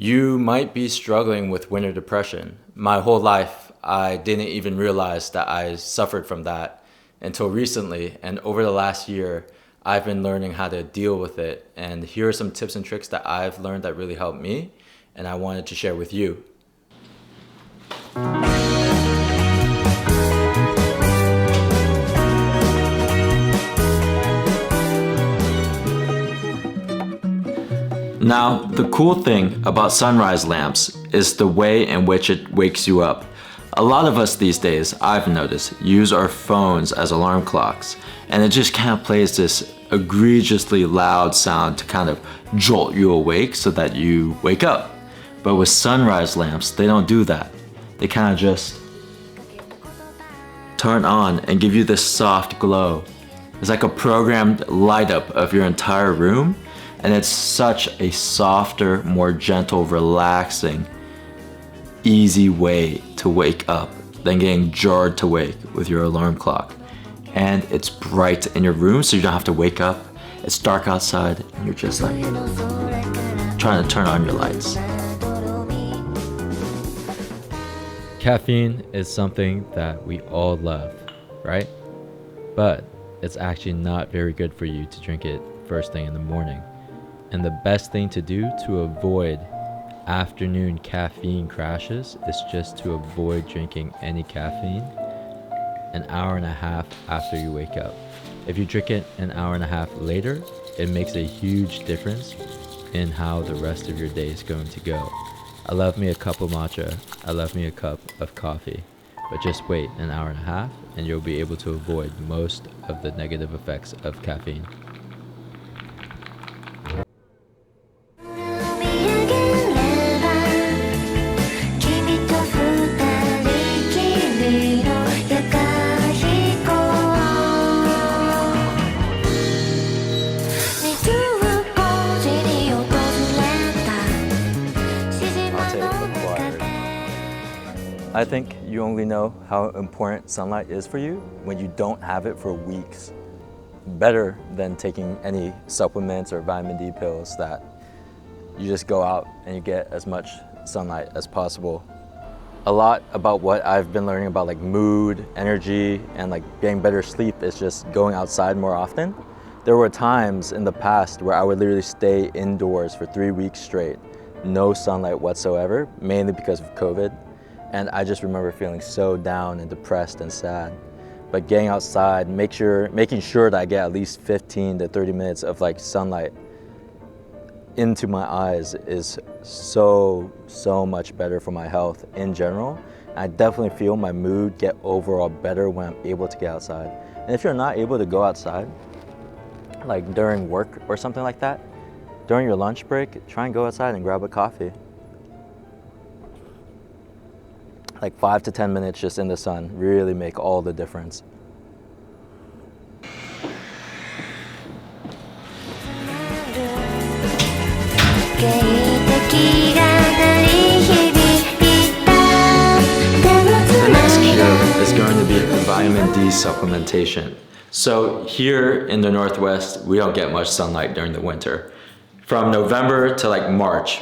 You might be struggling with winter depression. My whole life, I didn't even realize that I suffered from that until recently. And over the last year, I've been learning how to deal with it. And here are some tips and tricks that I've learned that really helped me, and I wanted to share with you. Now, the cool thing about sunrise lamps is the way in which it wakes you up. A lot of us these days, I've noticed, use our phones as alarm clocks, and it just kind of plays this egregiously loud sound to kind of jolt you awake so that you wake up. But with sunrise lamps, they don't do that. They kind of just turn on and give you this soft glow. It's like a programmed light up of your entire room. And it's such a softer, more gentle, relaxing, easy way to wake up than getting jarred to wake with your alarm clock. And it's bright in your room, so you don't have to wake up. It's dark outside, and you're just like trying to turn on your lights. Caffeine is something that we all love, right? But it's actually not very good for you to drink it first thing in the morning. And the best thing to do to avoid afternoon caffeine crashes is just to avoid drinking any caffeine an hour and a half after you wake up. If you drink it an hour and a half later, it makes a huge difference in how the rest of your day is going to go. I love me a cup of matcha, I love me a cup of coffee, but just wait an hour and a half and you'll be able to avoid most of the negative effects of caffeine. I think you only know how important sunlight is for you when you don't have it for weeks. Better than taking any supplements or vitamin D pills that you just go out and you get as much sunlight as possible. A lot about what I've been learning about like mood, energy, and like getting better sleep is just going outside more often. There were times in the past where I would literally stay indoors for 3 weeks straight, no sunlight whatsoever, mainly because of COVID. And I just remember feeling so down and depressed and sad. But getting outside, making sure that I get at least 15 to 30 minutes of like sunlight into my eyes is so much better for my health in general. I definitely feel my mood get overall better when I'm able to get outside. And if you're not able to go outside, like during work or something like that, during your lunch break, try and go outside and grab a coffee. Like 5 to 10 minutes just in the sun really make all the difference. The next cure is going to be vitamin D supplementation. So here in the Northwest, we don't get much sunlight during the winter. From November to like March,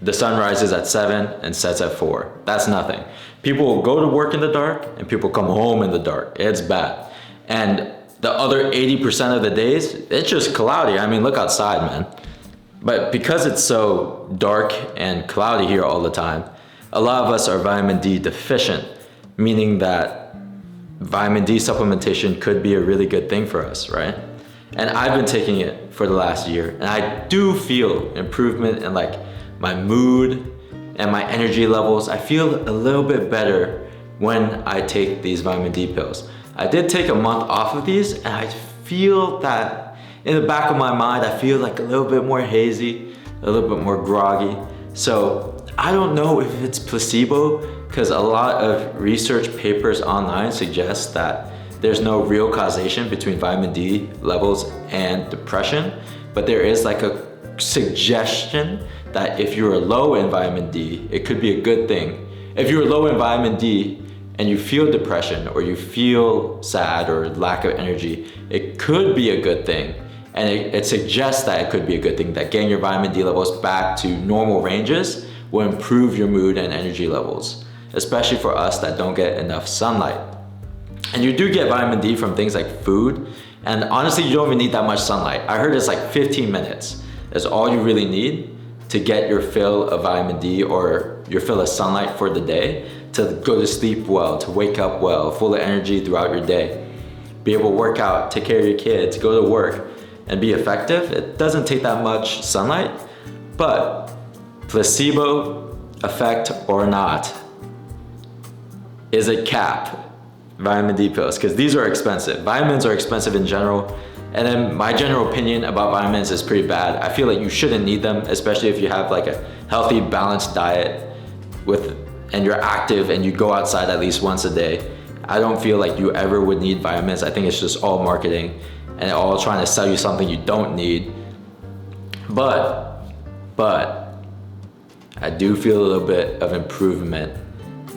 the sun rises at 7 and sets at 4. That's nothing. People will go to work in the dark and people come home in the dark. It's bad. And the other 80% of the days, it's just cloudy. I mean, look outside, man. But because it's so dark and cloudy here all the time, a lot of us are vitamin D deficient, meaning that vitamin D supplementation could be a really good thing for us, right? And I've been taking it for the last year, and I do feel improvement in like my mood and my energy levels. I feel a little bit better when I take these vitamin D pills. I did take a month off of these, and I feel that in the back of my mind, I feel like a little bit more hazy, a little bit more groggy. So I don't know if it's placebo, because a lot of research papers online suggest that there's no real causation between vitamin D levels and depression, but there is like a suggestion that if you're low in vitamin D, it could be a good thing. If you're low in vitamin D and you feel depression or you feel sad or lack of energy, it could be a good thing And it suggests that it could be a good thing, that getting your vitamin D levels back to normal ranges will improve your mood and energy levels, especially for us that don't get enough sunlight. And you do get vitamin D from things like food, and honestly, you don't even need that much sunlight. I heard it's like 15 minutes is all you really need to get your fill of vitamin D or your fill of sunlight for the day, to go to sleep well, to wake up well, full of energy throughout your day, be able to work out, take care of your kids, go to work, and be effective. It doesn't take that much sunlight, but placebo effect or not, is a cap vitamin D pills, because these are expensive. Vitamins are expensive in general, and then my general opinion about vitamins is pretty bad. I feel like you shouldn't need them, especially if you have like a healthy, balanced diet and you're active and you go outside at least once a day. I don't feel like you ever would need vitamins. I think it's just all marketing and all trying to sell you something you don't need. But I do feel a little bit of improvement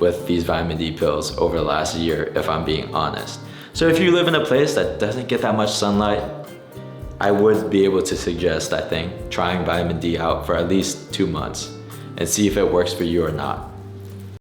with these vitamin D pills over the last year, if I'm being honest. So if you live in a place that doesn't get that much sunlight, I would be able to suggest, I think, trying vitamin D out for at least 2 months and see if it works for you or not.